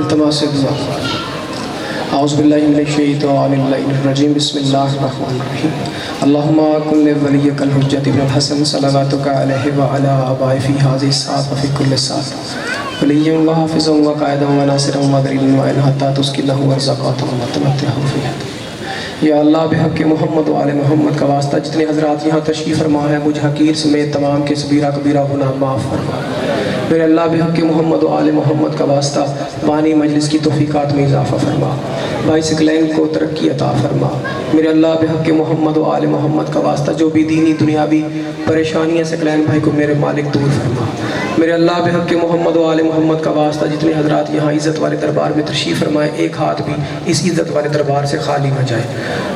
इल्तमास दुआ। औज़ुबिल्लाहि मिनश्शैतानिर्रजीम बिस्मिल्लाहिर्रहमानिर्रहीम। अल्लाहुम्मा कुन वलिय्यकल हुज्जत इब्नुल हसन सल्लल्लाहु अलैहि व अला आबाई फी हाज़िहि साअत व फी कुल्लि साअत वलिय्यन व हाफ़िज़न व क़ाइदन व नासिरन व दलीलन व इन हत्ता तुस्किनहु व ज़कातन व तमत्तअहु फ़ीहा। या अल्लाह बिहक़्क़ि मोहम्मद व आले मोहम्मद का वास्ता जितने हज़रात यहाँ तशरीफ़ फरमा है मुझ हकीर समेत तमाम के सगीरा कबीरा गुनाह माफ़ फरमा। मेरे अल्लाह बिहक़्क़ि मोहम्मद व आले मोहम्मद का वास्ता बानी मजलिस की तौफ़ीक़ात में इज़ाफ़ा फरमा, भाई सकलैन को तरक्की अता फरमा। मेरे अल्लाह बिहक़्क़ि मोहम्मद व आले मोहम्मद का वास्ता जो भी दीनी दुनियावी परेशानियाँ सकलैन भाई को मेरे मालिक दूर फरमा। मेरे अल्लाह बिहक़्क़ि मोहम्मद व आले मोहम्मद का वास्ता जितने हज़रात यहाँ इज़्ज़त वाले दरबार में तशरीफ़ फरमाए एक हाथ भी इस इज़्ज़त वाले दरबार से खाली न जाए।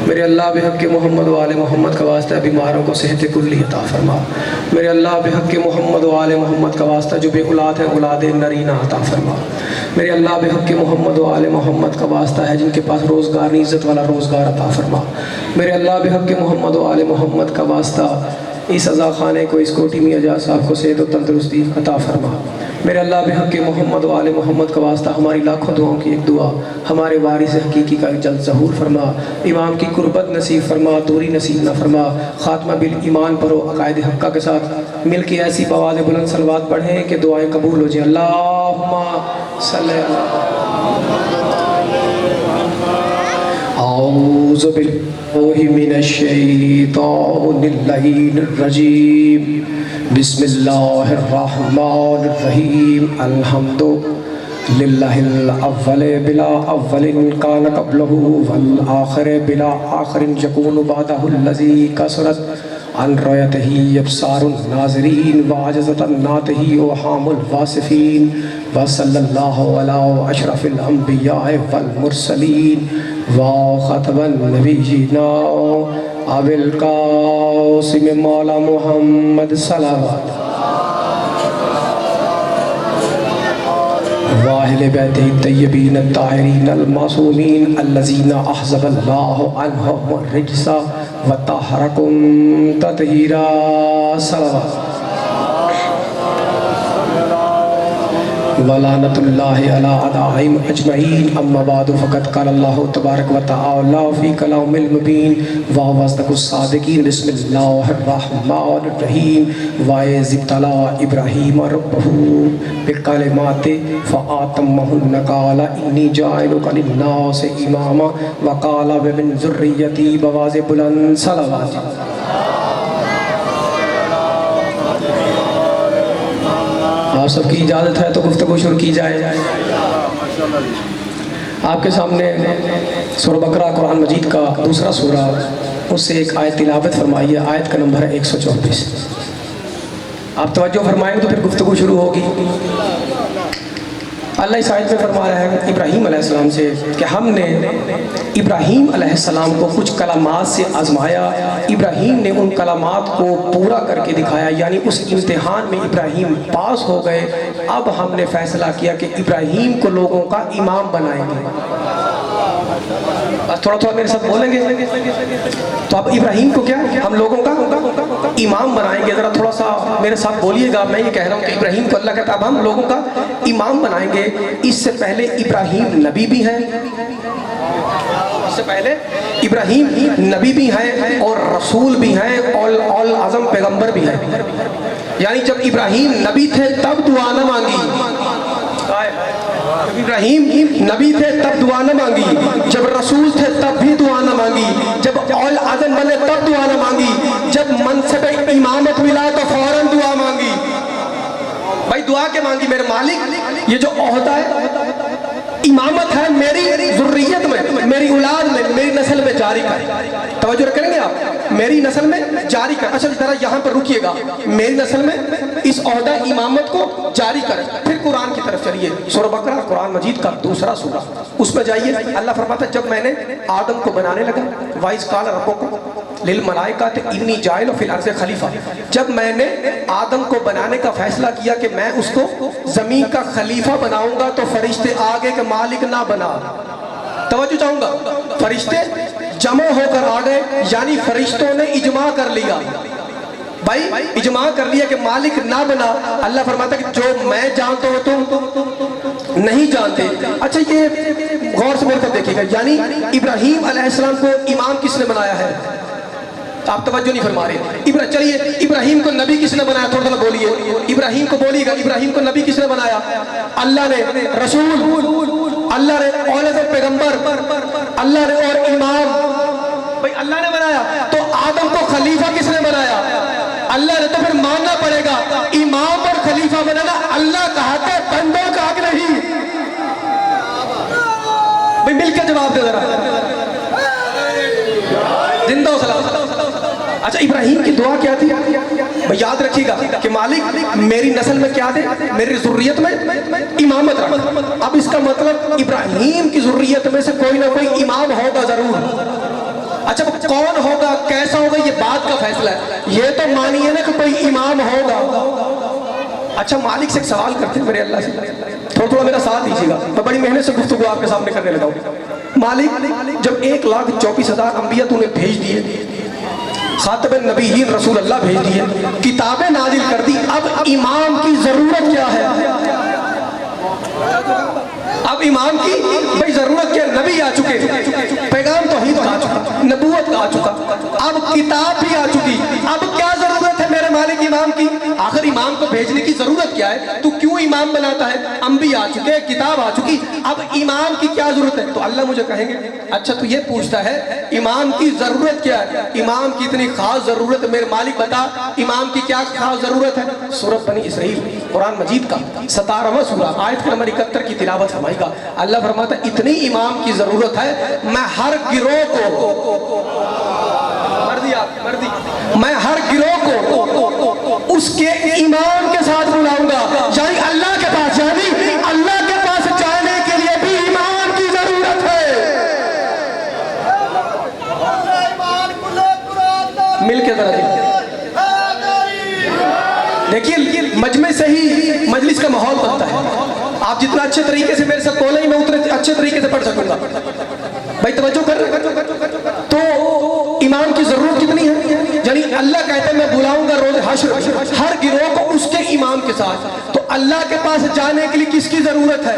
मेरे अल्लाह बिहक़्क़ि मोहम्मद व आले मोहम्मद का वास्ता बीमारों को सेहत कुल्ली अता फरमा। मेरे अल्लाह बिहक़्क़ि मोहम्मद व आले मोहम्मद का वास्ता जो औलाद है औलाद नरीना अता फरमा। मेरे अल्लाह बिहक़्क़ि मोहम्मद व आले मोहम्मद का वास्ता है जिनके पास रोज़गार नहीं इज़्ज़त वाला रोज़गार अता फरमा। मेरे अल्लाह बिहक़्क़ि मोहम्मद व आले मोहम्मद का वास्ता इस अज़ा खाने को इस कोठी में अजा साहब को सेहत व तंदुरुस्ती अता फरमा। मेरे अल्लाह बिहक़्क़ि मोहम्मद व आले मोहम्मद का वास्ता हमारी लाखों दुआओं की एक दुआ हमारे वारिस हकीकी का जल्द ज़हूर फरमा। इमाम की कुर्बत नसीब फरमा, दूरी नसीब न फरमा। ख़ात्मा बिल ईमान पढ़ो अक़ायद हक़्क़ा के साथ मिल के ऐसी बवाज़ बुलंद सलवात पढ़ें कि दुआएँ कबूल हो जाएँ। अल्लाहुम्मा सल्लि औज़ु बिल्लाहि मिनश्शैतानिर्रजीम बिस्मिल्लाहिर्रहमानिर्रहीम। अल्हम्दुलिल्लाहिल अव्वल बिला अव्वलिन कान क़ब्लहु वल आखिर बिला आखिरिन यकूनु बादहुल लज़ी कसरत अन रयतही अब्सारुन नाज़रीन व अजज़तन नातही व हामुल वासिफ़ीन व सल्लल्लाहु अला अशरफिल अंबिया वल मुरसलीन व ख़तमन नबिय्यिना अबिल क़ासिम मौला मुहम्मद सल्लल्लाहु वाहिल बैति तय्यबीन ताहिरीन अल-मासूमीन अल्लज़ीना अहज़बल्लाहु अन्हुम रिज्सा व तहरकुम ततहीरा। वलानतुल्लाहि अला अदाइम अजमईन। अम्मा बादु फ़क़द क़ालल्लाहु तबारक व तआला फ़ी कलामिल मुबीन व वस्दक़ुस सादिक़ीन। बिस्मिल्लाहिर्रहमानिर्रहीम। व इज़्तला इब्राहीम रब्बहु बिकलिमातिन फ़अतम्महुन्ना क़ाला इन्नी जाइलुका लिन्नासि इमामा व क़ाला व मिन ज़ुर्रिय्यती बवाज़ बुलंद सलावत। आप सबकी इजाज़त है तो गुफ्तगू शुरू की जाए। आपके सामने सूरह बकरा कुरान मजीद का दूसरा सूरा उससे एक आयत तिलावत फरमाइए। आयत का नंबर है 124। आप तवज्जो फरमाएंगे तो फिर गुफ्तगू शुरू होगी। अल्लाह इस आयत में फरमा रहा है इब्राहीम अलैहिस्सलाम से कि हमने इब्राहीम अलैहिस्सलाम को कुछ कलामात से आजमाया। इब्राहीम ने उन कलामात को पूरा करके दिखाया, यानी उस इम्तिहान में इब्राहीम पास हो गए। अब हमने फैसला किया कि इब्राहीम को लोगों का इमाम बनाएंगे। थोड़ा थोड़ा मेरे साथ बोलेंगे तो अब इब्राहीम को क्या हम लोगों का इमाम बनाएंगे। ज़रा थोड़ा सा मेरे साथ बोलिएगा। मैं ये कह रहा हूँ कि इब्राहीम को अल्लाह कहता है अब हम लोगों का इमाम बनाएंगे। इससे पहले इब्राहीम नबी भी हैं, इससे पहले इब्राहीम नबी भी हैं और रसूल भी हैं और आज़म पैगंबर भी हैं। यानी जब इब्राहीम नबी थे तब दुआ न मांगी, इब्राहीम नबी थे तब दुआ न मांगी, जब रसूल थे तब भी दुआ न मांगी, जब औल आज़म बने तब दुआ न मांगी, जब मनसब इमामत मिला तो फौरन दुआ मांगी। भाई दुआ के मांगी मेरे मालिक ये जो ओहदा है इमामत है मेरी ज़ुर्रियत में, मेरी औलाद में, मेरी नस्ल में जारी कर। तवज्जो करेंगे आप, मेरी नस्ल में जारी कर। अच्छा जरा यहाँ पर रुकिएगा, मेरी नस्ल में इस ओहदा इमामत को जारी कर। फिर कुरान की तरफ चलिए। सूरह बकरा कुरान मजीद का दूसरा सूरा उसमें जाइए। अल्लाह फरमाता है जब मैंने आदम को बनाने लगा वाइस काल रब्बुकुम लिल मलाइकाति इन्नी जाइल फिल अर्ज़ि खलीफा, जब मैंने आदम को बनाने का फैसला किया कि मैं उसको जमीन का खलीफा बनाऊंगा तो फरिश्ते आगे के मालिक ना बना। तवज्जो चाहूंगा, फरिश्ते जमा होकर आ गए, यानी फरिश्तों ने इजमा कर लिया। भाई इजमा कर लिया कि मालिक ना बना। अल्लाह फरमाता कि जो मैं जानता हूँ तुम नहीं जानते। अच्छा ये गौर से मेरे को देखिएगा, यानी इब्राहीम अलैहिस्सलाम को इमाम किसने बनाया है? आप तवज्जो नहीं फरमा रहे। चलिए इब्राहीम को नबी किसने बनाया? थोड़ा थोड़ा बोलिए, इब्राहीम को बोलिएगा। इब्राहीम को नबी किसने बनाया? अल्लाह ने। रसूल अल्लाह ने, औलाद पैगंबर अल्लाह ने, और इमाम भाई अल्लाह ने बनाया। तो आदम को खलीफा किसने बनाया? अल्लाह ने। तो फिर मानना पड़ेगा इमाम और खलीफा बनाना अल्लाह का हक है, बंदों का हक नहीं। भाई मिलकर जवाब दे जरा, जिंदा हो सलाम। अच्छा इब्राहीम की दुआ क्या थी? भाई याद रखिएगा कि मालिक मेरी नस्ल में क्या दे, मेरी ज़ुर्रियत में इमामत रख। अब इसका मतलब इब्राहीम की ज़ुर्रियत में से कोई ना कोई इमाम होगा जरूर। अच्छा कौन होगा, कैसा होगा, ये बात का फैसला है। ये तो मानिए ना कि कोई इमाम होगा। अच्छा मालिक से एक सवाल करते हैं मेरे अल्लाह से, थोड़ा थोड़ा मेरा साथ दीजिएगा, मैं बड़ी मेहनत से गुफ्तगू आपके सामने करने लगा हूँ। मालिक जब 1,24,000 अंबिया तूने भेज दिए, खातबन नबीयीन रसूल अल्लाह भेज दिए, किताबें नाजिल कर दी, अब इमाम की जरूरत क्या है? अब इमाम की भाई जरूरत क्या? नबी आ चुके, पैगाम तौहीद आ चुका, नबूवत आ चुका, अब किताब भी आ चुकी, अब क्या जरूरत है मेरे मालिक इमाम की? आखिर इमाम को भेजने की जरूरत क्या है? तू क्यों इमाम बनाता है? अंबिया आ चुके, किताब आ चुकी, अब इमाम की क्या जरूरत है? तो अल्लाह मुझे कहेंगे अच्छा तू ये पूछता है इमाम की जरूरत क्या है? इमाम की इतनी खास जरूरत है, मेरे मालिक बता इमाम की क्या खास जरूरत है? सूरत बनी इसराइल कुरान मजीद का 17वां सूरा आयत नंबर 71 की तिलावत फरमाएगा। अल्लाह फरमाता इतनी इमाम की जरूरत है, मैं हर गिरोह को मैं हर गिरोह को उसके इमाम के साथ बुलाऊंगा। यानी अल्लाह के पास, यानी अल्लाह के पास जाने के लिए भी इमाम की जरूरत है। मिलके जरा देखिए, मजमे से ही मजलिस का माहौल बनता है। आप जितना अच्छे तरीके से मेरे साथ बोले मैं उतने अच्छे तरीके से पढ़ सकूंगा। भाई तवज्जो कर। तो इमाम की जरूरत कितनी है? यानी अल्लाह कहते हैं मैं बुलाऊंगा रोज हश्र हर गिरोह को उसके इमाम के साथ। तो अल्लाह के पास जाने के लिए किसकी जरूरत है?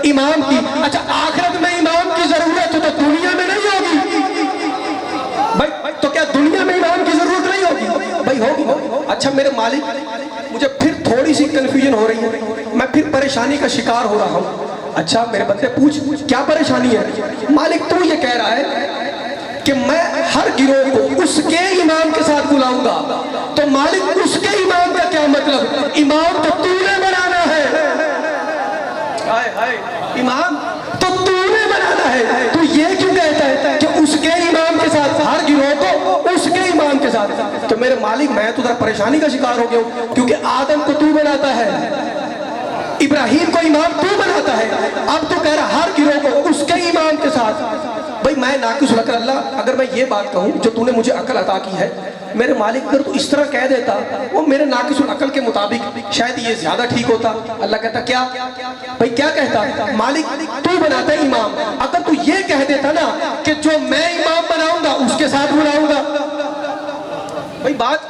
इमाम की। अच्छा आखिरत में इमाम की जरूरत हो तो दुनिया में नहीं होगी भाई? तो क्या दुनिया में इमाम की जरूरत नहीं होगी? भाई होगी। अच्छा मेरे मालिक मुझे फिर थोड़ी सी कंफ्यूजन हो रही है, मैं फिर परेशानी का शिकार हो रहा हूँ। अच्छा मेरे बंदे पूछ क्या परेशानी है? मालिक तू ये कह रहा है कि मैं हर गिरोह को उसके इमाम के साथ बुलाऊंगा, तो मालिक उसके इमाम का क्या मतलब? इमाम तो तूने बनाना है। हाय हाय, इमाम तो तूने बनाना है। तू ये क्यों कहता है कि उसके इमाम के साथ, हर गिरोह को उसके इमाम के साथ? तो मेरे मालिक मैं तो जरा परेशानी का शिकार हो गया हूं, क्योंकि आदम को तू बनाता है, इब्राहीम को इमाम तू बनाता है, अब तू कह रहा हर गिरोह को उसके इमाम के साथ। भाई मैं नाक़िस अक़ल अल्लाह, अगर मैं ये बात कहूँ जो तूने मुझे अकल अता की है मेरे मालिक, अगर तू इस तरह कह देता वो मेरे नाक़िस अक़ल के मुताबिक शायद ये ज्यादा ठीक होता। अल्लाह कहता क्या? भाई क्या कहता? मालिक तू बनाता है इमाम, अगर तू ये कह देता ना कि जो मैं इमाम बनाऊंगा उसके साथ बुलाऊंगा, भाई बात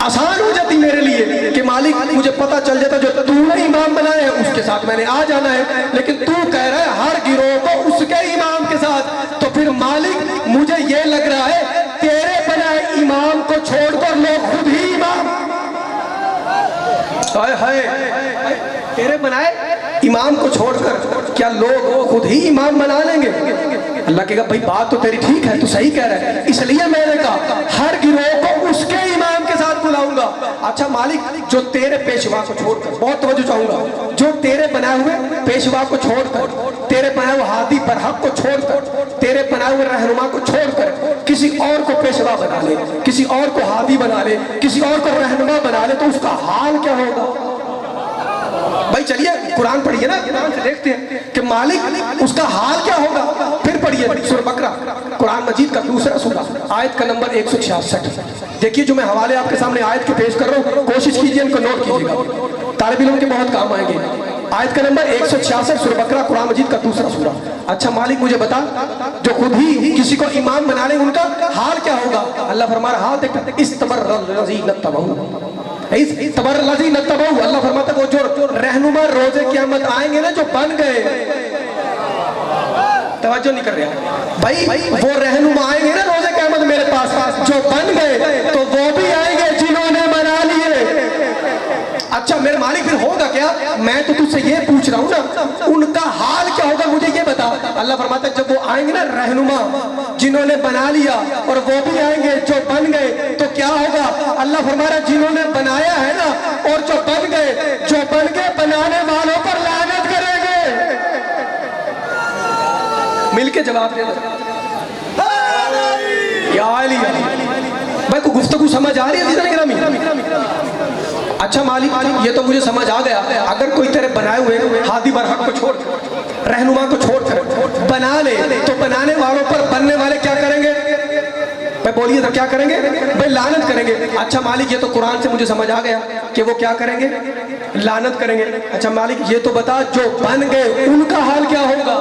आसान हो जाती मेरे लिए कि मालिक मुझे पता चल जाता जो तूने इमाम बनाए हैं उसके साथ मैंने आ जाना है। लेकिन तू कह रहा है हर गिरोह को उसके इमाम के साथ, तो फिर मालिक मुझे ये लग रहा है तेरे बनाए इमाम को छोड़कर लोग खुद ही इमाम, हाय हाय, तेरे बनाए इमाम को छोड़कर क्या लोग खुद ही इमाम बना लेंगे? अल्लाह कहेगा भाई बात तो तेरी ठीक है, तू सही कह रहा है, इसलिए मैंने कहा हर गिरोह को उसके इमाम के साथ बुलाऊंगा। अच्छा मालिक जो तेरे पेशवा को छोड़कर, बहुत तवज्जो चाहूंगा, जो तेरे बनाए हुए पेशवा को छोड़कर, तेरे बनाए हुए हादी बरहक को छोड़कर, तेरे बनाए हुए रहनुमा को छोड़कर किसी और को पेशवा बना ले, किसी और को हादी बना ले, किसी और को रहनुमा बना ले, तो उसका हाल क्या होगा? भाई चलिए कुरान पढ़िए ना, कुरान से देखते हैं कि मालिक उसका हाल क्या होगा। फिर पढ़िए सूरह बकरा कुरान मजीद का दूसरा सूरा आयत का नंबर 166। देखिए जो मैं हवाले आपके सामने आयत के पेश कर रहा हूँ, कोशिश कीजिए इनको नोट कीजिएगा, तालिब इल्म के बहुत काम आएंगे। आयत का नंबर 166 सूरह बकरा कुरान मजीद का दूसरा सूरा। अच्छा मालिक मुझे बता, जो खुद ही किसी को इमाम बना ले उनका हाल क्या होगा? अल्लाह फरमा रहा हाल देख, अल्लाह फरमाता वो जो रहनुमा रोजे क़यामत आएंगे ना, जो बन गए, तवज्जो नहीं कर रहे भाई, वो रहनुमा आएंगे ना रोजे क़यामत मेरे पास, जो बन गए तो वो भी आएंगे जिन्होंने बना लिए। अच्छा मेरे मालिक फिर होगा क्या? मैं तो तुझसे ये पूछ रहा हूँ ना, उनका हाल क्या होगा मुझे ये बता। अल्लाह फरमाता है जब वो आएंगे ना रहनुमा जिन्होंने बना लिया, और वो भी आएंगे जो बन गए, तो क्या होगा? अल्लाह फरमा रहा है जिन्होंने बनाया है ना और जो बन गए, बनाने वालों पर लानत करेंगे। मिलके जवाब दे दो भाई, को गुफ्तगू समझ आ रही है? अच्छा मालिक ये तो मुझे समझ आ गया, अगर कोई तेरे बनाए हुए हादी बरहक को छोड़, रहनुमा को छोड़ कर बना ले, तो बनाने वालों पर बनने वाले क्या करेंगे भाई? बोलिए तो क्या करेंगे भाई? लानत करेंगे। अच्छा मालिक ये तो कुरान से मुझे समझ आ गया कि वो क्या करेंगे? लानत करेंगे। अच्छा मालिक ये तो बता, जो बन गए उनका हाल क्या होगा?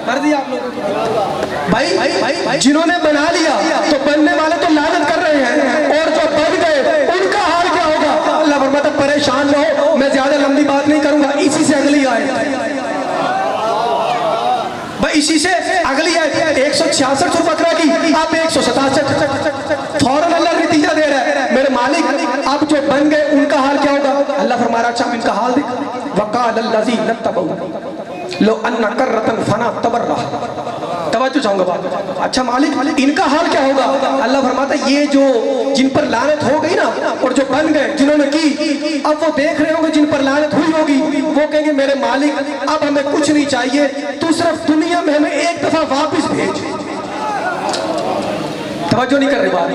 कर दिया आप लोगों भाई, जिन्होंने बना लिया तो बनने वाले तो लानत कर रहे हैं, और जो बन गए उनका हाल क्या होगा? अल्लाह फरमाता परेशान न हो, मैं ज्यादा लंबी बात नहीं करूंगा, इसी से अगली आयत भाई, इसी से अगली आयत 166 सूरह बकरा की, आप 167 फौरन अल्लाह नतीजा दे रहा है मेरे मालिक, अब जो बन गए उनका हाल क्या होगा? अल्लाह फरमाया अच्छा इनका हाल देख, वक़ाल अल्लज़ी नत्तबऊ लो अन्ना कर्रतन फना तबर्रा। तवज्जो चाहूंगा बात। अच्छा मालिक इनका हाल क्या होगा? अल्लाह फरमाता ये जो जिन पर लानत हो गई ना, और जो बन गए जिन्होंने की, अब वो देख रहे होंगे जिन पर लानत हुई होगी, वो कहेंगे मेरे मालिक अब हमें कुछ नहीं चाहिए, तू सिर्फ दुनिया में हमें एक दफा वापस भेज। तवज्जो नहीं कर रहे बात।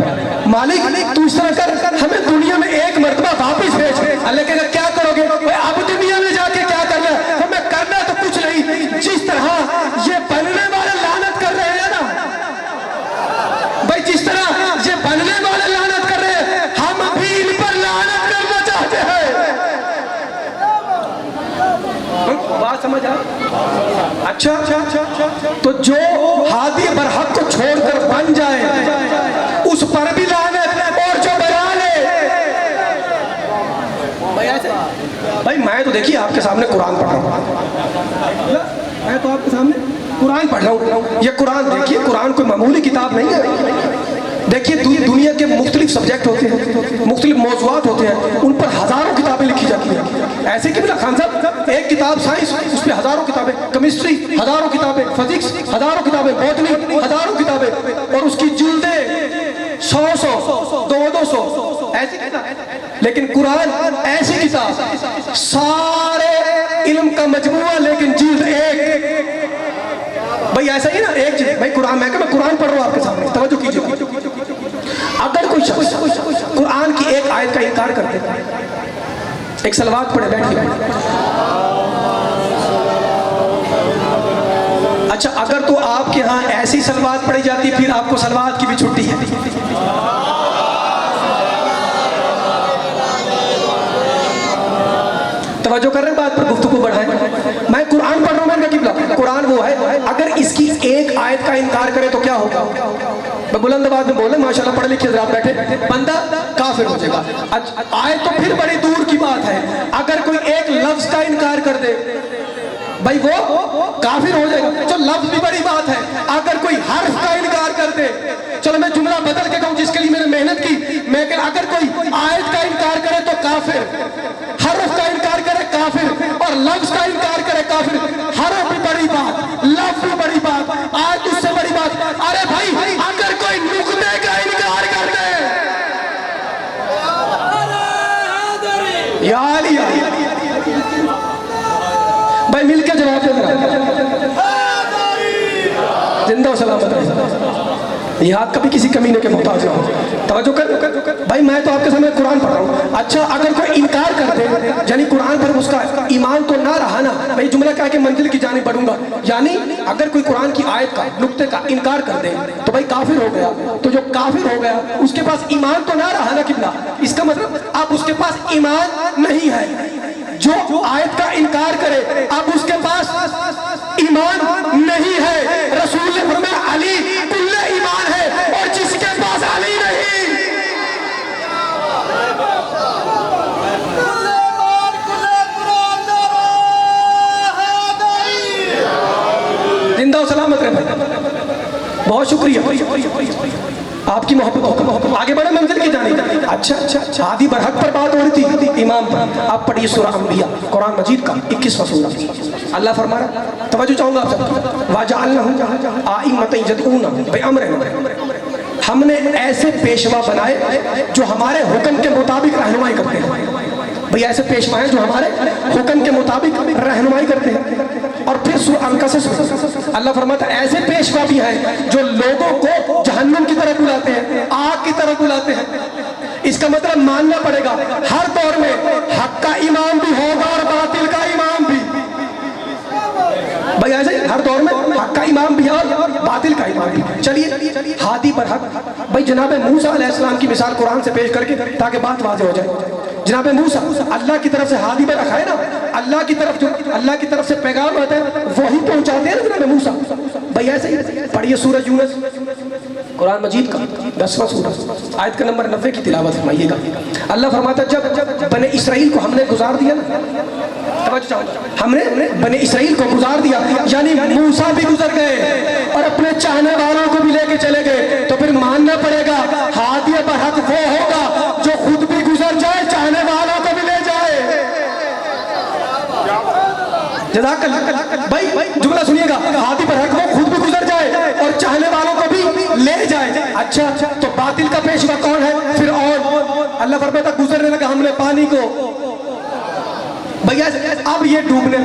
मालिक तू इस तरह कर, हमें दुनिया में एक मर्तबा वापस भेज। अल्लाह कहेगा क्या करोगे? अब दुनिया में जाके क्या करना है? हमें करना तो कुछ नहीं, जिस तरह ये बनने वाले लानत कर रहे हैं ना भाई, जिस तरह ये बनने वाले लानत कर रहे हैं, हम भी इन पर लानत करना चाहते हैं। बात समझ आ? अच्छा तो जो हादी बरहक को छोड़कर बन जाए उस पर भी लानत, और जो बना ले भाई, मैं तो देखिए आपके सामने कुरान पढ़ रहा हूँ, मैं तो आपके सामने कुरान पढ़ रहा हूँ। ये कुरान देखिए, कुरान कोई मामूली किताब नहीं है। देखिए दुनिया के मुख्तलिफ सब्जेक्ट होते हैं, मुख्तलिफ मौज़ूआत होते हैं, उन पर हजारों किताबें लिखी जाती हैं। ऐसे कि खान साहब एक किताब साइंस, उस पर हजारों किताबें, केमिस्ट्री हजारों किताबें, फिजिक्स हजारों किताबें, बॉटनी हजारों किताबें, और उसकी जिल्दें 100 200 ऐसी किताब। लेकिन कुरान ऐसी किताब, सारे इल्म का मजमूआ लेकिन जिल्द एक। भाई ऐसा ही ना एक चीज भाई, कुरान मैं कुरान पढ़ रहा हूँ आपके सामने, तवज्जो कीजिए। अगर कोई शख्स कुरान की एक आयत का इनकार कर देता है, एक सलवात पढ़े बैठिए। अच्छा अगर तो आपके यहाँ ऐसी सलवात पढ़ी जाती, फिर आपको सलवात की भी छुट्टी है। तवज्जो कर रहे हैं बात पर, गुफ्तगू बढ़ाएं। मैं कुरान पढ़ रहा हूँ, मैंने किबला कुरान वो है, अगर इसकी एक आयत का इनकार करे तो क्या होगा? मैं बुलंद आवाज में बोले, माशाल्लाह पढ़े लिखे आप बैठे, बंदा काफिर हो जाएगा। आयत तो फिर बड़ी दूर की बात है, अगर कोई एक लफ्ज का इनकार कर दे भाई वो काफिर हो जाएगा। जो लफ्ज भी बड़ी बात है, अगर कोई हर्फ का इनकार कर दे, चलो मैं जुमला बदल के कहूं जिसके लिए मैंने मेहनत की, मैं अगर कोई आयत का इनकार करे तो काफिर, हर्फ का इनकार करे काफिर, और लफ्ज का इनकार करे काफिर। हर्फ भी बड़ी बात, लफ्ज भी बड़ी बात, आयत उससे बड़ी बात। अरे भाई अगर कोई नुक्ते का इनकार कर दे, यार भाई मिलकर जवाब दे रहा, जिंदा सलामत रहे, याद कभी किसी कमीने के मोहताज ना हो। तवज्जो कर भाई, मैं तो आपके सामने कुरान पढ़ रहा हूँ। अच्छा अगर कोई इनकार कर दे, यानी कुरान पर उसका ईमान तो ना रहा ना भाई, जुमला क्या है कि मंजिल की जाने बढ़ूंगा, यानी अगर कोई कुरान की आयत का नुक्ते का इनकार कर दे तो भाई काफिर हो गया। तो जो काफिर हो गया उसके पास ईमान तो ना रहा ना किबला, इसका मतलब अब उसके पास ईमान नहीं है। जो आयत का इनकार करे, अब उसके पास ईमान नहीं है। रसूल ने फरमाया अली कुल्ले ईमान है, और जिसके पास अली नहीं, जिंदा सलामत रहे। बहुत शुक्रिया आपकी मोहब्बत। आगे बढ़े मंजिल की जाने। अच्छा हादी बरहक पर बात हो रही थी, इमाम पर। आप पढ़िए सूरह अंबिया, कुरान मजीद का 21वां सूरा। अल्लाह फरमा रहा, तवज्जो चाहूंगा आप सब, वाजअलनाहुम आइम्मतन यदऊना बिअम्रिना, हमने ऐसे पेशवा बनाए जो हमारे हुक्म के मुताबिक रहनुमाई करते हैं। भैया ऐसे पेशवा हैं जो हमारे हुक्म के मुताबिक रहनुमाई करते हैं। और फिर सूरह अनकसस में अल्लाह फरमाता है ऐसे पेशवा भी हैं जो लोगों को जहन्नम की तरफ बुलाते हैं, आग की तरफ बुलाते हैं। इसका मतलब मानना पड़ेगा हर दौर में हक का इमाम भी होगा और बातिल का इमाम भी। भाई ऐसे हर दौर में हक का इमाम भी और बातिल का इमाम भी। चलिए हादी पर हक, भाई जनाब मूसा अलैहिस्सलाम की मिसाल कुरान से पेश करके ताकि बात वाज़ेह हो जाए। जनाब मूसा अल्लाह की तरफ से हादी पर रखा है ना, अल्लाह की तरफ जो अल्लाह की तरफ से पैगाम आता है वही पहुंचाते हैं जनाब मूसा। भाई ऐसे ही पढ़िए सूरह यूनुस कुरान मजीद का 10वां सूरा आयत का नंबर 90 की तिलावत फरमाइएगा। अल्लाह फरमाता जब बने इसराइल को हमने गुजार दिया ना, हमने बने इसराइल को गुजार दिया, यानी मूसा भी गुजर गए और अपने चाहने वालों को भी लेके चले गए, तो फिर मानना पड़ेगा हादी पर हक वो होगा जो खुद भी गुजर जाए, चाहने वालों को भी ले जाए। जज़ाकल्लाह। भाई जुमला सुनिएगा, हादी पर हक वो खुद भी गुजर जाए और चाहने वालों को भी ले जाए। अच्छा तो बातिल का पेशवा कौन है फिर? और अल्लाह फरमाता गुजरने लगा हमने पानी को। भैया अब ये डूबने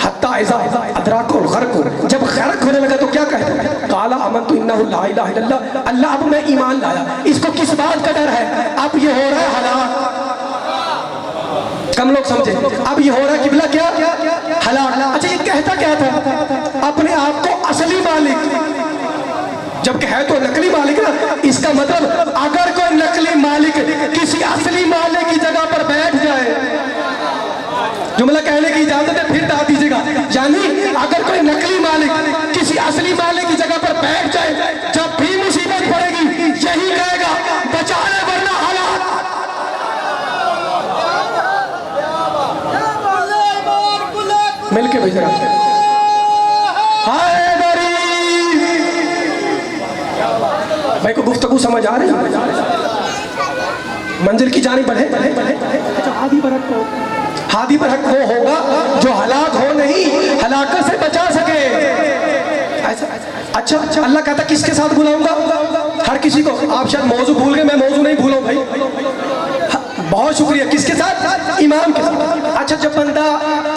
हत्ता ऐसा अदराको गर्क, जब गर्क होने लगा तो क्या कहता है? काला अमनतु इन्नहु ला इलाहा इल्लल्लाह, अल्लाह अब मैं ईमान लाया। इसको किस बात का डर है? अब ये हो रहा है हलाक। कम लोग समझे, अब ये हो रहा है किबला क्या हलाक। अच्छा ये कहता क्या था? अपने आप को असली मालिक, जबकि है तो नकली मालिक ना। इसका मतलब अगर कोई नकली मालिक किसी असली मालिक की जगह पर बैठ जाए, जुमला कहने की इजाजत है फिर डाल दीजिएगा, यानी अगर कोई नकली मालिक किसी असली मालिक की जगह पर बैठ जाए, जब भी मुसीबत पड़ेगी यही कहेगा बचा ले वरना हालात। मिलके भेज रहा भाई को गुफ्तगू समझ आ रही है? मंजिल की जानी बढ़े। हादी पर हक वो होगा जो हलाक हो नहीं, हलाकत से बचा सके। ऐसा अच्छा अल्लाह कहता किसके साथ बुलाऊंगा? हर किसी को। आप शायद मौजू भूल गए, मैं मौजू नहीं भूला भाई। बहुत शुक्रिया। किसके साथ? इमाम के साथ। अच्छा जब बंदा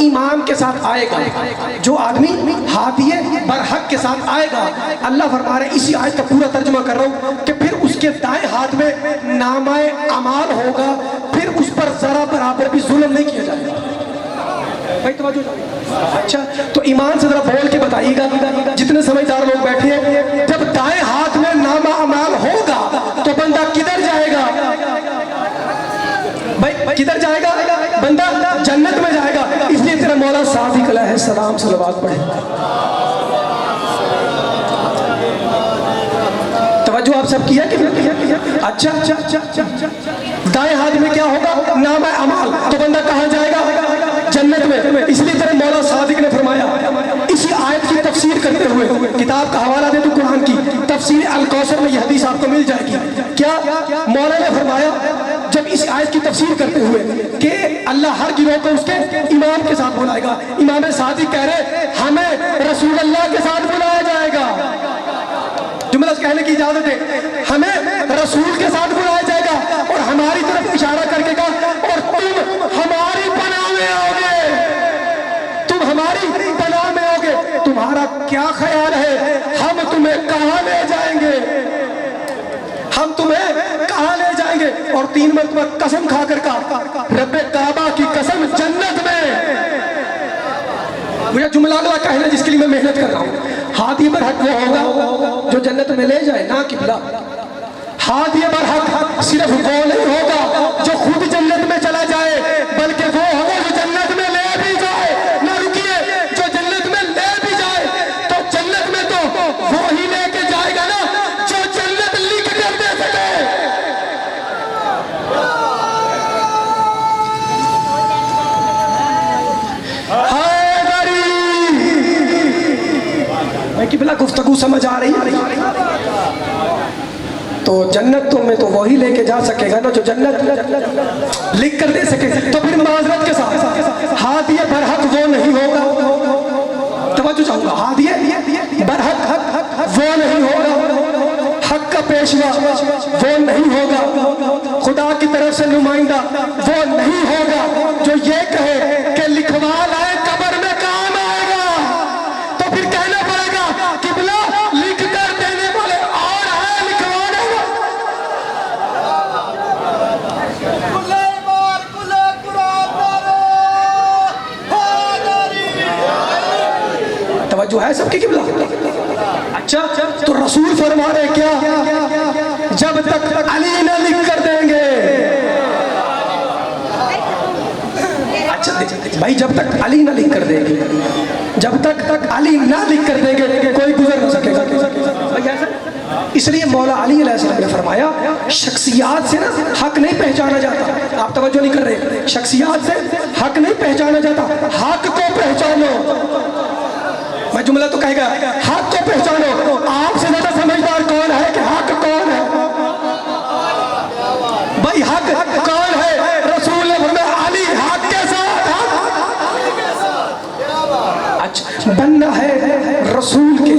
इमाम के साथ आएगा, जो आदमी हादिये बरहक के साथ आएगा, अल्लाह फरमा रहे, इसी आयत का पूरा तर्जुमा कर रहा हूँ कि फिर उसके दाएं हाथ में नामाए अमाल होगा, फिर उस पर जरा बराबर भी जुल्म नहीं किया जाएगा। भाई तो अच्छा तो ईमान से जरा बोल के बताइएगा, जितने समझदार लोग बैठे हैं, जब दाएं हाथ में नामा अमाल होगा तो बंदा किधर जाएगा? भाई किधर जाएगा? बंदा जन्नत में जाएगा। इसलिए तेरा मौला सादिक अलैहिस्सलाम सलवात पढ़े। तवज्जो आप सब किया कि? अच्छा दाएं हाथ में क्या होगा? नामा अमाल। तो बंदा कहाँ जाएगा? जन्नत में। इसलिए तेरे मौला सादिक ने फरमाया, इसी आयत की तफसीर करते हुए, किताब का हवाला दे तो कुरान की तफसीर अल कौसर में यह हदीस आपको मिल जाएगी। क्या मौला ने फरमाया जब इस आयत की तफसीर करते हुए कि अल्लाह हर गिरोह को उसके इमाम के साथ बुलाएगा, इमाम सादिक कह रहे हमें रसूल अल्लाह के साथ बुलाया जाएगा। जुमला कहने की इजाजत है, हमें रसूल के साथ बुलाया जाएगा और हमारी तरफ इशारा करके कहा और तुम हमारी पनाह में आओगे, तुम हमारी पनाह में आओगे। तुम्हारा क्या ख्याल है हम तुम्हें कहां ले जाएंगे? हम तुम्हें कहां ले जाएंगे? और 3 मरतबा कसम खाकर कहा, रब्बे काबा की कसम, जन्नत में। मुझे जुमला अगला कहना जिसके लिए मैं मेहनत कर रहा हूँ। हादी पर हक वो होगा जो जन्नत में ले जाए, ना किबला। हादी पर हक सिर्फ वो नहीं होगा जो खुद जन्नत में चला जाए, बल्कि वो होगा जो जन्नत कि बिला गुफ्तगू समझ आ रही है? तो जन्नत तो में तो वही लेके जा सकेगा ना जो जन्नत लिख कर दे सके। तो फिर माजरत के साथ हाथ ये बरहक वो नहीं होगा, तवज्जो चाहूंगा, हाथ ये बरहक वो नहीं होगा, हक का पेशवा वो नहीं होगा, खुदा की तरफ से नुमाइंदा वो नहीं होगा जो ये कहे कि लिखवा लाए कब्र में काम आएगा। तो फिर कहना पड़ेगा किबला लिख कर देने वाले और है लिखवाने का। तवज्जो है सबकी किबला? अच्छा, तो रसूल फरमा रहे क्या, जब तक अली न लिख कर देंगे। अच्छा भाई, जब तक अली ना लिख कर देंगे, जब तक अली ना लिख कर देंगे कोई गुजर ना सकेगा। इसलिए मौला अली अलैहिस्सलाम ने फरमाया शख्सियात से ना हक नहीं पहचाना जाता। आप तवज्जो नहीं कर रहे, शख्सियात से हक नहीं पहचाना जाता, हक को पहचानो। मैं जुमला तो कहेगा हक को पहचानो। आपसे ज्यादा समझदार कौन है कि हक कौन है? भाई हक कौन है? रसूल ने फरमाया अली हक के साथ। अच्छा, बनना है रसूल के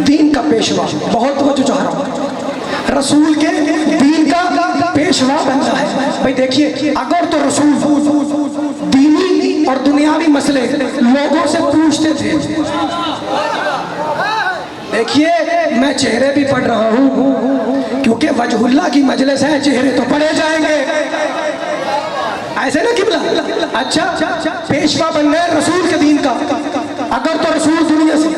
दीन का पेशवा। बहुत तवज्जो चाह रहा हूं, रसूल के दीन का पेशवा बनना है। भाई देखिए, अगर तो रसूल दीनी और दुनियावी मसले लोगों से पूछते थे, देखिए मैं चेहरे भी पढ़ रहा हूं क्योंकि वजहुल्लाह की मजलिस है, चेहरे तो पढ़े जाएंगे, ऐसे ना किबला। अच्छा, पेशवा बनना है रसूल के दीन का। अगर तो रसूल दुनिया से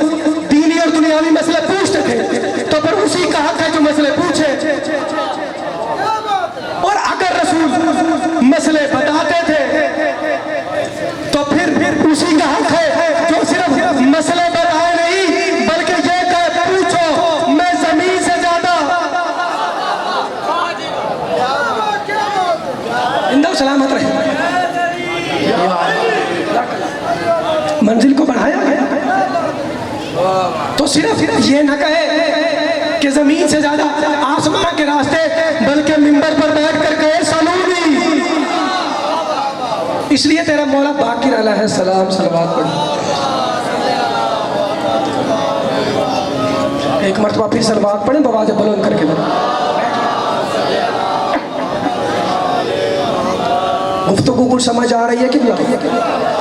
दीनी और दुनियावी मसले पूछते थे तो फिर उसी का हक है जो मसले पूछे। और अगर रसूल मसले बताते थे तो फिर उसी का हक है जो सिर्फ मसले बताए नहीं बल्कि ये कहे पूछो मैं जमीन से ज्यादा। इंदो सलामत रहे, मंजिल को बढ़ाया गया तो सिर्फ ये न कहे कि जमीन से ज्यादा आसमान के रास्ते, बल्कि मिंबर पर बैठ कर गए सलूनी। इसलिए तेरा मौला बाकिर अलैहिस्सलाम सलवात पढ़ी। एक मरतबा फिर सलवात पढ़े बवाज बुलंद करके। गुफ्तगू कुछ समझ आ रही है कि नहीं?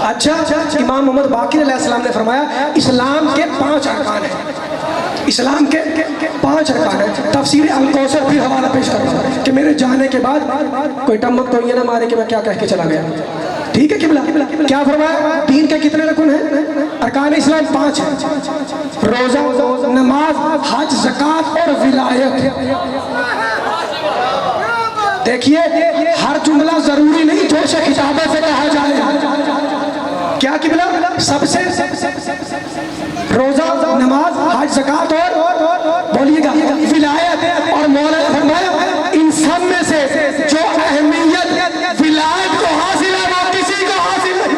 अच्छा, इमाम मोहम्मद बाकिर अलैहिस्सलाम ने फरमाया इस्लाम के 5 अरकान हैं। इस्लाम के 5 अरकान हैं। तफसीर अल-कौसर फिर हवाला पेश कर रहा हूं कि मेरे जाने के बाद कोई टमक तो ये ना मारे कि मैं क्या कह के चला गया। ठीक है किबला? क्या फरमाया? दीन के कितने रुकन हैं? अरकान इस्लाम 5 हैं, रोजा, नमाज, हज, ज़कात और विलायत। देखिए, हर जुमला जरूरी नहीं जोश खिताबा से कहा जाए। क्या किबला? सबसे रोजा, नमाज, हज, ज़कात और बोलिएगा विलायत। और मौला ने फरमाया इन सब में से जो अहमियत विलायत को हासिल है वो किसी को हासिल नहीं।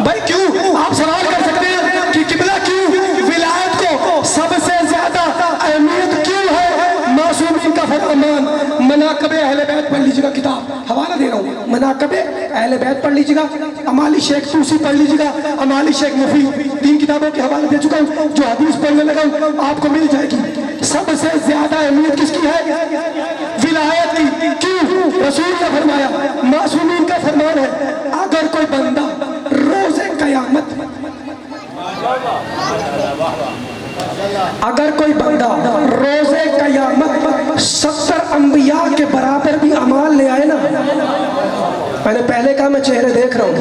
भाई क्यों? आप सवाल कर सकते हैं कि किबला क्यों विलायत को सबसे ज्यादा अहमियत क्यों है? मासूमीन का फरमान मनाक़िब अहले बैत पढ़ लीजिएगा, किताब हवाला दे रहा हूँ, मनाक़िब अहले बैत पढ़ लीजिएगा, अमाली शेख तूसी पढ़ लीजिएगा, अमाली शेख मुफी, 3 किताबों के हवाले दे चुका हूँ। जो हदीस पढ़ने लगा हूँ आपको मिल जाएगी। सबसे ज्यादा अहमियत किसकी है? विलायत की। क्यों? रसूल ने फरमाया, मासूमीन का फरमान है, अगर कोई बंदा रोज़े क़यामत, अगर कोई बंदा रोज़े क़यामत 70 अंबिया के बराबर भी अमाल ले आए ना, मैंने पहले कहा मैं चेहरे देख रहा हूँ,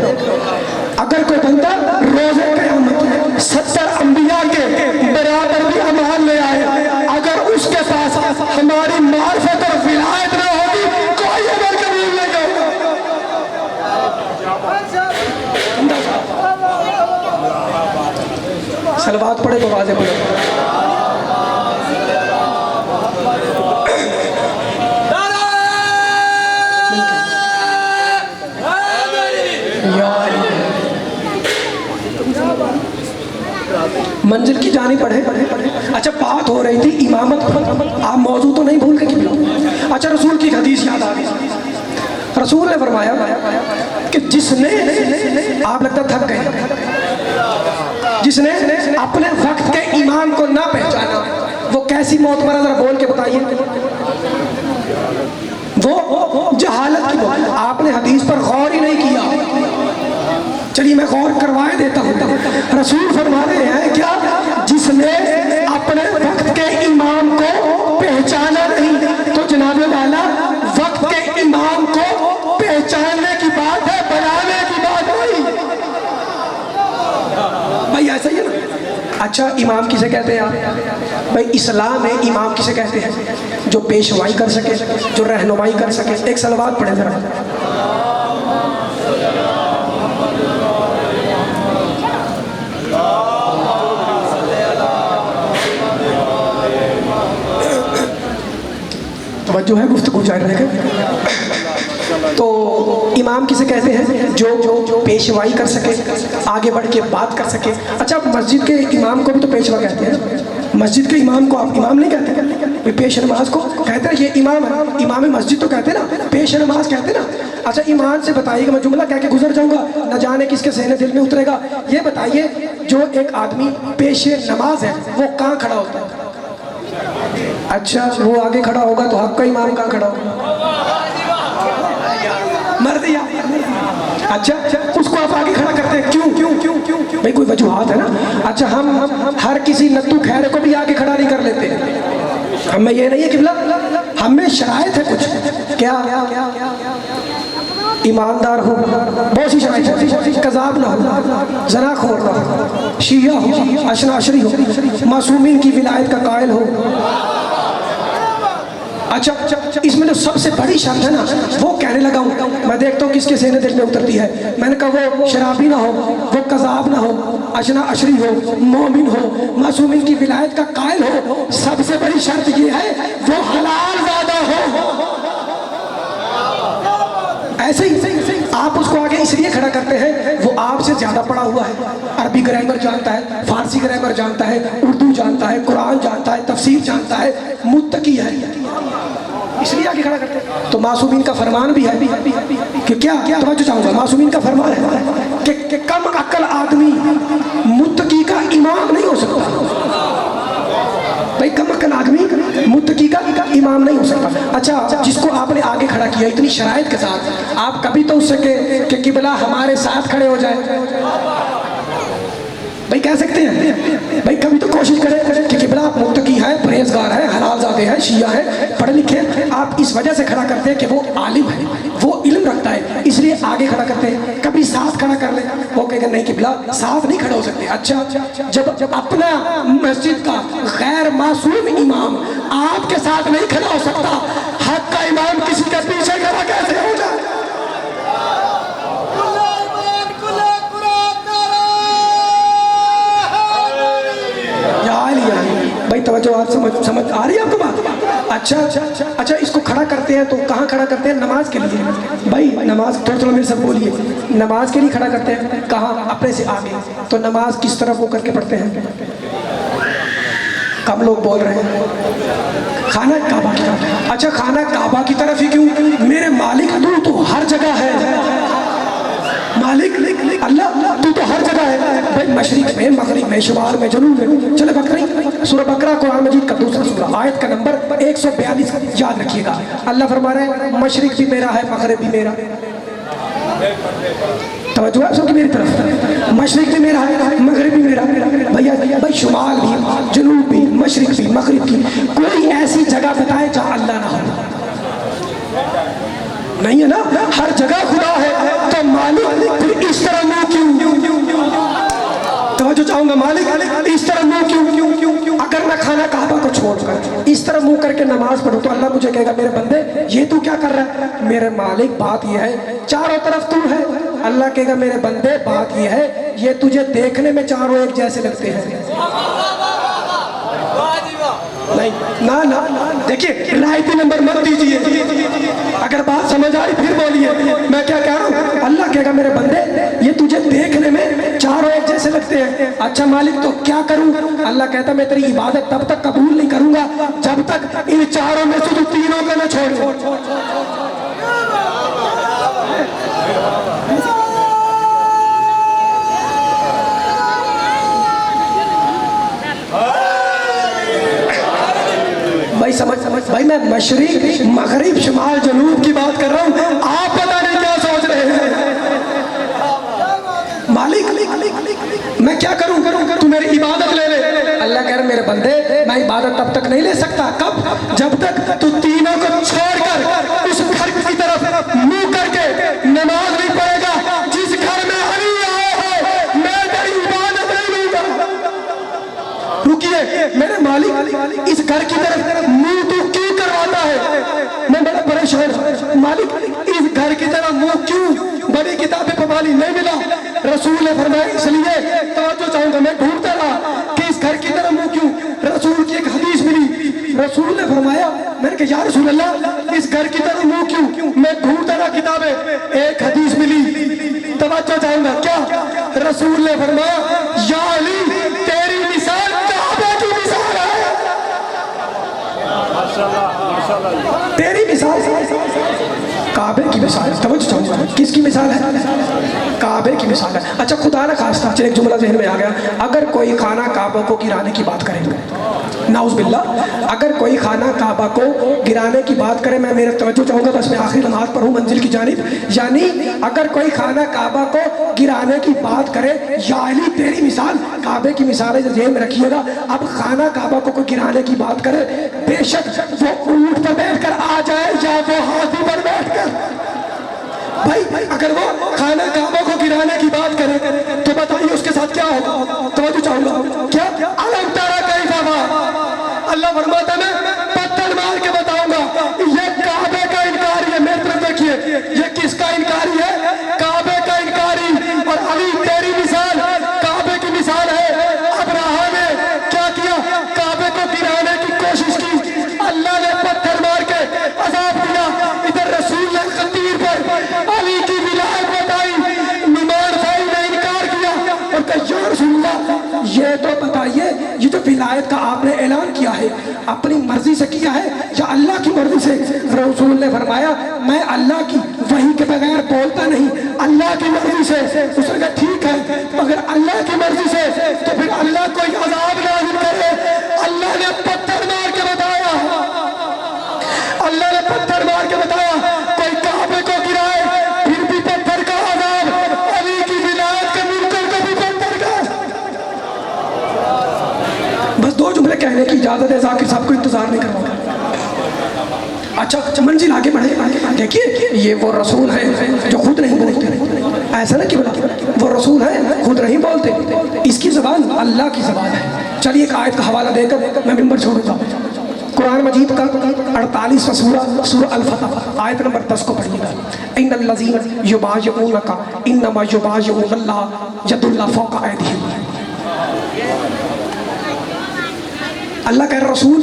अगर कोई बंदा रोज़े क़यामत 70 अंबिया के बराबर भी अमाल ले आए, अगर उसके पास हमारी मार्फत और विलायत न होगी कोई अमल कबूल नहीं होगा। सलवात पढ़े तो वाज़े पढ़े। मंजिल की जानी पड़े। अच्छा, बात हो रही थी इमामत पर, आप मौजू तो नहीं भूल गए किबला। अच्छा, रसूल की हदीस याद आ गई। रसूल ने फरमाया कि जिसने, आप लगता थक गए, जिसने अपने वक्त के इमाम को ना पहचाना वो कैसी मौत मरा, जरा बोल के बताइए। वो जहालत की मौत। आपने हदीस पर गौर ही नहीं किया। चलिए मैं गौर करवाए देता हूँ। रसूल फरमा रहे हैं क्या, जिसने अपने वक्त के इमाम को पहचाना नहीं, तो जनाबे वाला वक्त के इमाम को पहचानने की बात है, बनाने की बात नहीं। भाई ऐसा ही है ना। अच्छा, इमाम किसे कहते हैं आप? भाई इस्लाम में इमाम किसे कहते हैं? जो पेशवाई कर सके, जो रहनुमाई कर सके। एक सलवात पढ़े जरा। तवज्जो है, गुफ्तगू जारी रहेगा। तो इमाम किसे कहते हैं? जो पेशवाई कर सके, आगे बढ़ के बात कर सके। अच्छा, मस्जिद के इमाम को भी तो पेशवा कहते हैं। मस्जिद के इमाम को आप इमाम नहीं कहते, पेश नमाज को कहते हैं ये इमाम है। इमाम मस्जिद तो कहते ना, पेश नमाज कहते ना। अच्छा, ईमान से बताइएगा, मैं जुमला कह के गुजर जाऊंगा, न जाने किसके सहने दिल में उतरेगा। ये बताइए, जो एक आदमी पेश नमाज है वो कहाँ खड़ा होता है? अच्छा, वो आगे खड़ा होगा तो हक का इमाम कहाँ खड़ा होगा? मर दिया। अच्छा, उसको आप आगे खड़ा करते हैं क्यों? क्यों क्यों क्यों क्यों? भाई कोई वजूहात है ना। अच्छा, हम हर किसी नत्थू खैर को भी आगे खड़ा नहीं कर लेते। हमें ये नहीं है कि हमें शरायत है कुछ। क्या ईमानदार हो, बहुत सी शरायत है। कज़ाब ना हो, ज़नाख़ोर ना हो, शिया हो, अशना अशरी हो, मासूमीन की विलायत का कायल हो। अच्छा, इसमें जो सबसे बड़ी शर्त है ना, वो कहने लगा हूँ, मैं देखता हूँ किसके सीने दिल में उतरती है। मैंने कहा वो शराबी ना हो, वो कज़ाब ना हो, अशना अशरी हो, मोमिन हो, मासूमिन की विलायत का कायल हो। सबसे बड़ी शर्त ये है वो हलाल ज़ादा हो। ऐसे ही आप उसको आगे इसलिए खड़ा करते हैं, वो आपसे ज्यादा पढ़ा हुआ है, अरबी ग्रामर जानता है, फारसी ग्रामर जानता है, उर्दू जानता है, कुरान जानता है, तफसीर जानता है, मुत्तकी है, इसलिए आगे खड़ा करते हैं। तो मासूमीन का फरमान भी है कि क्या तवज्जो चाहूंगा, मासूमीन का फरमान है कि कम अक्ल आदमी मुत्तकी का इमाम नहीं हो सकता। भाई कम अक्ल आदमी मुत्तकी का इमाम नहीं हो सकता। अच्छा, जिसको आपने आगे खड़ा किया इतनी शराइत के साथ, आप कभी तो उससे कि किबला हमारे साथ खड़े हो जाए, भाई कह सकते हैं? भाई कभी तो कोशिश करें कि किबला आप मुत्तकी है, परहेजगार है, हलालज़ादे हैं, शिया है, पढ़े लिखे। आप इस वजह से खड़ा करते हैं कि वो आलिम है, वो इल्म रखता है, इसलिए आगे खड़ा करते हैं। कभी साथ खड़ा कर ले, वो कहेगा नहीं किबला साथ नहीं खड़े हो सकते। अच्छा, जब अपना मस्जिद का गैर मासूम इमाम आपके साथ नहीं खड़ा हो सकता, हक का इमाम किसी के पीछे खड़ा कैसे हो जाए? भाई तवज्जो, आप समझ आ रही है आपको बात? अच्छा, इसको खड़ा करते हैं तो कहाँ खड़ा करते हैं? नमाज के लिए। भाई नमाज थोड़ा मेरे सब बोलिए, नमाज के लिए खड़ा करते हैं कहाँ? अपने से आगे। तो नमाज किस तरफ वो करके पढ़ते हैं? कम लोग बोल रहे हैं खाना काबा की तरफ। अच्छा, खाना काबा की तरफ ही क्यों? मेरे मालिक तू तो हर जगह है। मालिक अल्लाह तू तो हर जगह है। भाई मशरिक में, मगरिब में, शुमाल में, जनूब में। चले बकरा, सूरह बकरा कुरान मजीद का दूसरा सूरा, आयत का नंबर 142 याद रखिएगा। अल्लाह फरमा रहा है मशरिक भी मेरा है, मगरिब भी मेरा। तवज्जो है सबकी मेरी तरफ। मशरिक भी मेरा है, मगरिब भी मेरा। भैया भाई शुमाल भी, जनूब भी, मशरिक भी, मगरिब भी। कोई ऐसी जगह बताए जहाँ अल्लाह ना हो? नहीं है ना, हर जगह खुदा है। तो मालिक फिर इस तरह मुंह क्यों? तवज्जो चाहूंगा, मालिक इस तरह मुंह क्यों? अगर मैं खाना काबा को छोड़कर इस तरह मुंह करके नमाज पढ़ूं तो अल्लाह मुझे कहेगा मेरे बंदे ये तू क्या कर रहा है? मेरे मालिक बात ये है चारों तरफ तू है। अल्लाह कहेगा मेरे बंदे बात ये है ये तुझे देखने में चारों एक जैसे लगते हैं। नहीं ना ना, देखिए रायती नंबर मत दीजिए, अगर बात समझ आई फिर बोलिए। मैं क्या कह रहा हूँ? अल्लाह कहेगा मेरे बंदे ये तुझे देखने में चारों एक जैसे लगते हैं, अच्छा मालिक तो क्या करूं? अल्लाह कहता मैं तेरी इबादत तब तक कबूल नहीं करूंगा जब तक इन चारों में से तू तीनों को न छोड़े। भाई समझ भाई, मैं मशरिक मगरिब शुमाल जनूब की बात कर रहा हूँ, आप पता नहीं क्या सोच रहे हैं। मालिक मैं क्या करूं? तू मेरी इबादत ले ले। अल्लाह कह रहा मेरे बंदे मैं इबादत तब तक नहीं ले सकता, कब? जब तक तू तीनों को छोड़कर उस घर की तरफ मुंह करके नमाज नहीं पढ़ेगा जिस घर में अली आए हो, मैं तेरी इबादत नहीं लूंगा। रुकिए मेरे मालिक, इस घर की तरफ मुंह तू क्यों करवाता है? मैं बड़ा परेशान हूं मालिक, इस घर की तरफ मुंह क्यों? बड़ी किताबें पवाली नहीं मिला, रसूल ने फरमाया इसलिए तो चाहूंगा। मैं ढूंढता रहा कि इस घर की तरफ मुंह क्यों। रसूल की एक हदीस मिली, रसूल ने फरमाया, मैंने कहा या रसूल अल्लाह इस घर की तरफ मुंह क्यों? मैं ढूंढता रहा किताबें, एक हदीस मिली, तवज्जो चाहूंगा। क्या? रसूल ने फरमाया या अली तेरी मिसाल काबे की मिसाल है। माशाल्लाह तेरी मिसाल काबे की मिसाल है। तवज्जो चाहूंगा, किसकी मिसाल है? काबे की मिसाल है। अच्छा खुदा ना खास्ता, चलिए एक जुमला ज़हन में आ गया, अगर कोई खाना काबा को गिराने की बात करेगा, नाउज़ बिल्लाह, अगर कोई खाना काबा को गिराने की बात करे, मैं मेरा तवज्जो चाहूँगा, बस मैं आखिरी लम्हात पर हूँ मंजिल की जानिब, यानी अगर कोई खाना काबा को गिराने की बात करे, या अली तेरी मिसाल काबे की मिसाल है, ज़हन में रखिएगा। अब खाना काबा को कोई गिराने की बात करे, बेशक वो ऊँट पर बैठ कर आ जाए या वो हाथी पर बैठ कर, भाई अगर वो खाना काबा को गिराने की बात करे तो बताइए उसके साथ क्या होगा? तो चाहूंगा क्या? अलम तारा कैफा मा, अल्लाह फरमाता मैं पत्थर मार के बताऊंगा ये काबे का इनकारी है। मेरी तरफ देखिए, ये किसका इनकारी है? काबे का इनकारी। और अली तेरी मिसाल काबे की मिसाल है। अब्राहा ने क्या किया? काबे को गिराने की कोशिश की, अल्लाह ने पत्थर मार के अजाब दिया। इधर रसूल ने खतीर पर अली की विलायत बताई, नुमान भाई ने इनकार किया और कहा या रसूलल्लाह ये तो बताइए, ये जो विलायत का आपने ऐलान किया है अपनी मर्जी से किया है या अल्लाह की मर्जी से? रसूल ने फरमाया मैं अल्लाह की वही के बगैर बोलता नहीं, अल्लाह की मर्जी से। उसने कहा ठीक है, अगर अल्लाह की मर्जी से तो फिर अल्लाह कोई अजाब नाज़िल करे। अल्लाह ने पत्थर मार के बताया, अल्लाह ने पत्थर मार के बताया कोई काबे को गिराए फिर भी पत्थर का अजाब, अली की विलायत के मुनकर को भी पत्थर का। बस दो जुमले कहने की इजाजत है, जाकिर साहब को इंतजार नहीं करवाऊंगा। अच्छा मंजिल आगे बढ़े। देखिए ये वो रसूल है जो खुद नहीं बोलते, ऐसा ना कि बोला वो रसूल है खुद नहीं बोलते, इसकी ज़बान अल्लाह की ज़बान है। चलिए एक आयत का हवाला देकर मैं मिंबर छोड़ूंगा। कुरान मजीद का 48वां सूरा अल-फतह आयत नंबर 10 को पढ़िएगा। इन्नल लज़ीना युबायिऊनका इन्नमा युबायिऊनल्लाह यदुल्लाह फौका ऐदिहिम। अल्लाह कह रसूल,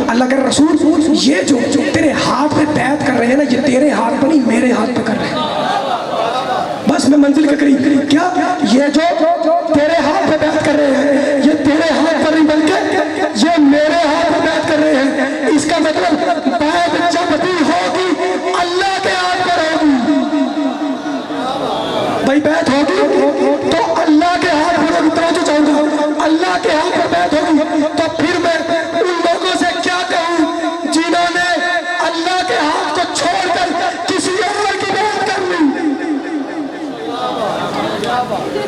अल्लाह कह रसूल ये जो तेरे हाथ पे बैत कर रहे हैं ना, ये तेरे हाथ पे नहीं मेरे हाथ पे कर रहे हैं। बस मैं मंजिल के करीब। क्या? ये जो तेरे हाथ पे बैत कर रहे हैं ये तेरे हाथ पर नहीं बल्कि ये मेरे हाथ पे बैत कर रहे हैं। इसका मतलब बैत जब भी होगी अल्लाह के हाथ पर होगी। भाई बैत होगी तो अल्लाह के हाथ पर होगी। तो चाहूंगा अल्लाह के हाथ पर बैत होगी तो फिर मैं उन लोगों से क्या कहूं जिन्होंने अल्लाह के हाथ को छोड़कर किसी और की बैत कर ली,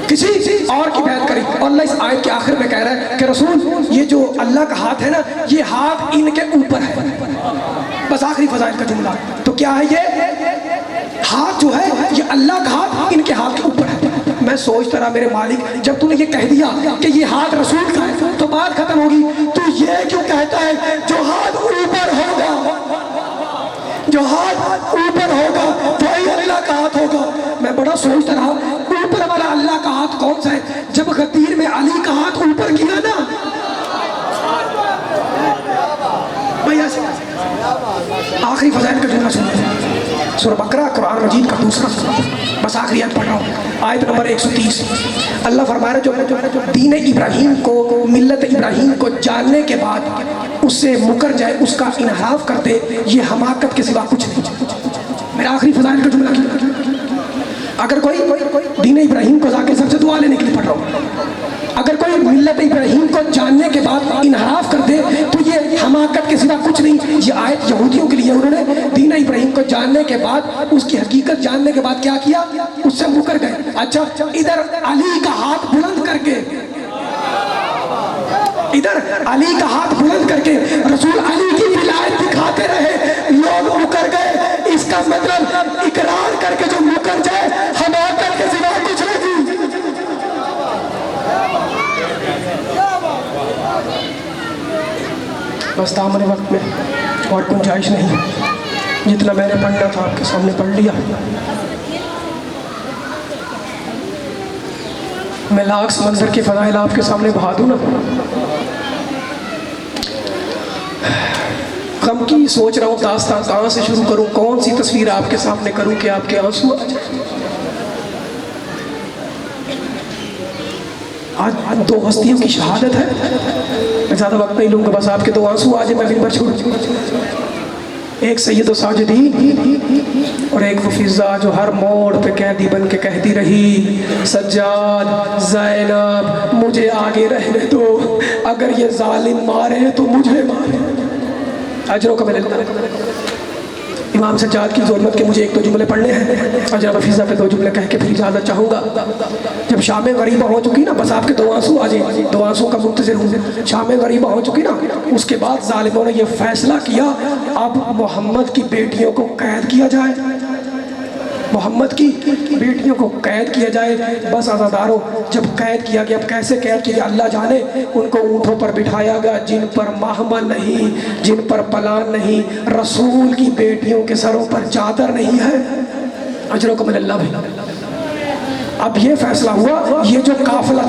किसी और की बैत करी। और अल्लाह इस आयत के आखिर में कह रहा है कि रसूल ये जो अल्लाह का हाथ है ना, ये हाथ इनके ऊपर है। बस आखिरी फजाइल का जुमला तो क्या है? ये हाथ जो है ये अल्लाह का हाथ इनके हाथ के ऊपर है। मैं सोचता रहा मेरे मालिक, जब तूने ये कह दिया कि ये हाथ रसूल का है तो बात खत्म होगी। तू ये क्यों कहता है जो हाथ ऊपर होगा, जो हाथ ऊपर होगा वही अल्लाह का हाथ होगा? मैं बड़ा सोचता रहा ऊपर वाला अल्लाह का हाथ कौन सा है? जब गदीर में अली का हाथ ऊपर किया ना भैया, आखिरी फजाइल का जुमला सुनिए। सूरह बकरा कुरान मजीद का दूसरा सूरा। बस आखिरी आयत पढ़ रहा हूँ, आयत नंबर 130। अल्लाह फरमा रहे जो दीन इब्राहीम को, मिल्लत इब्राहीम को जानने के बाद उससे मुकर जाए, उसका इनहराफ कर दे, ये हमाकत के सिवा कुछ नहीं। मेरा आखिरी फज़ाइल का जुमला किया। अगर कोई दीन इब्राहीम को जाके सबसे दुआ लेने के लिए पढ़ रहा हूँ, अगर कोई मिल्लत इब्राहीम को जानने के बाद इनहराफ कर दे तो ये हमाकत के सिवा कुछ नहीं। ये आयत यहूदियों के लिए, उन्होंने दीन इब्राहीम को जानने के बाद, उसकी हकीकत जानने के बाद क्या किया, उससे मुकर गए। अच्छा, इधर अली का हाथ बुलंद करके, इधर अली का हाथ बुलंद करके रसूल अली की विलायत दिखाते रहे, लोग मुकर गए। इसका मतलब इकरार करके जो मुकर जाए हमाकत के सिवा कुछ नहीं। बस दामन वक्त में और गुंजाइश नहीं, जितना मैंने पढ़ना था आपके सामने पढ़ लिया। मैं लाख समंदर के फज़ाइल आपके सामने बहा दूँ ना, गम की सोच रहा हूँ दास्तान कहाँ से शुरू करूँ, कौन सी तस्वीर आपके सामने करूँ कि आपके आंसू आ जाए। आज दो हस्तियों की शहादत है, मैं ज़्यादा वक्त नहीं लूँगा, बस आपके दो आंसू आ जाए मैं फिर छोड़। एक सैयद साजिदी और एक हफीज़ा जो हर मोड़ पे कैदी बन के कहती रही, सज्जाद, ज़ैनब मुझे आगे रहने दो, अगर ये जालिम मारे तो मुझे मारे। अजरों का मिलता इमाम सज्जाद की ज़ुल्मत के मुझे एक दो जुमले पढ़ने हैं, और जब हफीज़ा पे दो जुमले कह के फिर इजाज़त चाहूँगा। जब शाम गरीबा हो चुकी ना, बस आपके दो आंसू आ जाए, दो आंसू का मुंतज़िर हूँ। शाम गरीबा हो चुकी ना, उसके बाद ज़ालिमों ने यह फैसला किया अब मोहम्मद की बेटियों को कैद किया जाए, मोहम्मद की बेटियों को कैद किया जाए। बस आज़ादारों, जब कैद किया गया, अब कैसे कैद किया गया अल्लाह जाने। उनको ऊँटों पर बिठाया गया जिन पर महमल नहीं, जिन पर पलान नहीं, रसूल की बेटियों के सरों पर चादर नहीं है। अजरों को मिलल्लाह। अब ये फैसला हुआ, ये जो काफिला